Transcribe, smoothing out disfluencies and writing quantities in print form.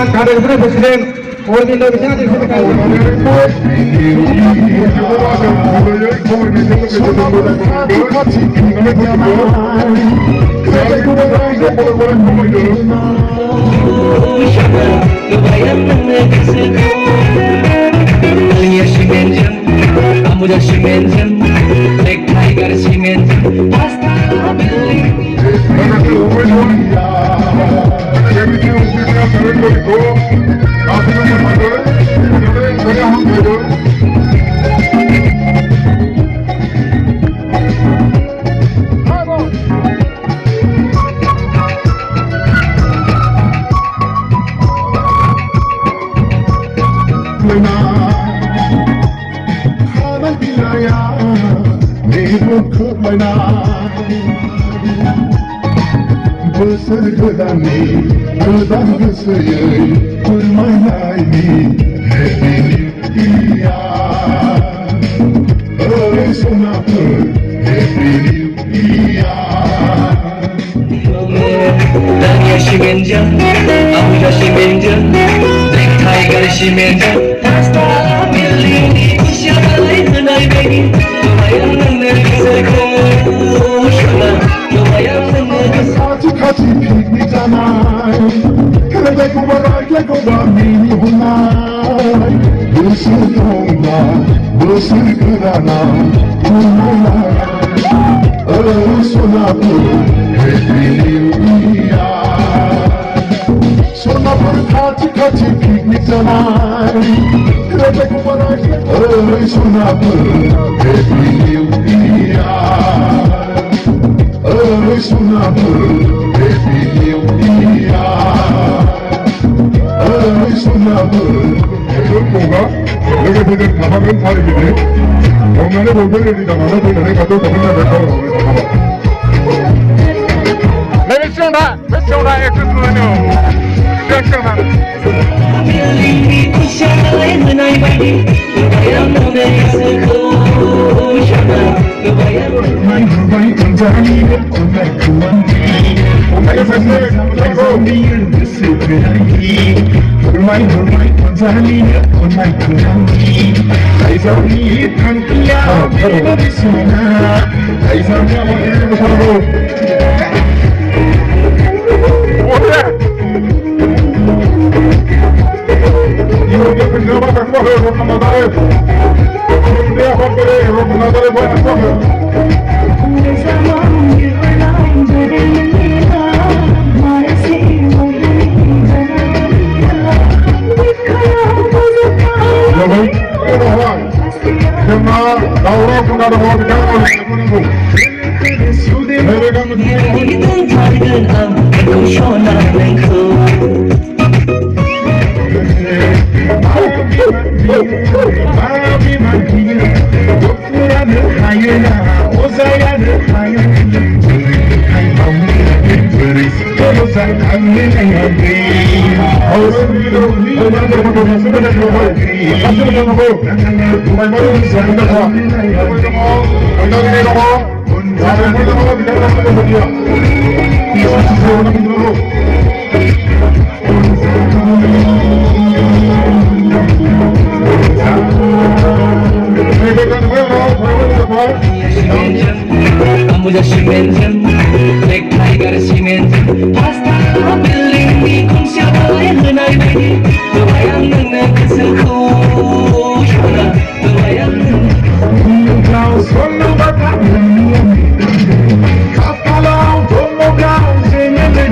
kader presiden Indonesia disampaikan. Bersedani, kedang kesayai, permainan ini, happy new year. Oh, sonata, happy new year. Dan yaşayınca, avuca şimince, tek tiger şimince, pasta birliğini kuşamayı hınay beni, duayanın elbise koşuna, duayanın elbise. Kati piknik zaman, kelebek olarak yakoba mini hunay. Bersudongla, bersegera hunay. Sonapı, happy new year. Sonapı kati piknik zaman, kelebek olarak sonapı, happy new year. Sonapı, happy new year. Sonapı. 뭐가 여기 보는 가방은 다리인데 정면에 보면 이다가는 그냥 가도 그냥 내가 Levisionda ekstrasını Şaşırma. Birliğini kuşamayı hınay beni, duayanın elbise koşuna, duayanın Vay kanzani onay kumangi onay kanzani bersegerahi Vay kanzani onay kumangi Kaisani tankiya bersona Kaisani bersona Yo que pensaba que coge los comandantes. Un día compré los comandantes buenas cosas. Lo ven, pero Juan, que más la hora con la mejor que hago el mundo. Yerliğin targınam, koşunan kıl. Abi mankiye, doktoranı hayına, ozayanı hayına. Sen annene yandı. Ağzın bir de ondan da fotoğrafını da koy. Nasıl da bu? Maymunun üzerinde kal. Ondan da ne var? Zaten burada var bir tane daha var. Size ona bir duru. Amuca şimendim, tek tiger şimendim, pasta birliğini kuşamayı hınay beni, duayanın elbise koşuna, duayanın. Kau solo batalha, kapalão como gauzinho de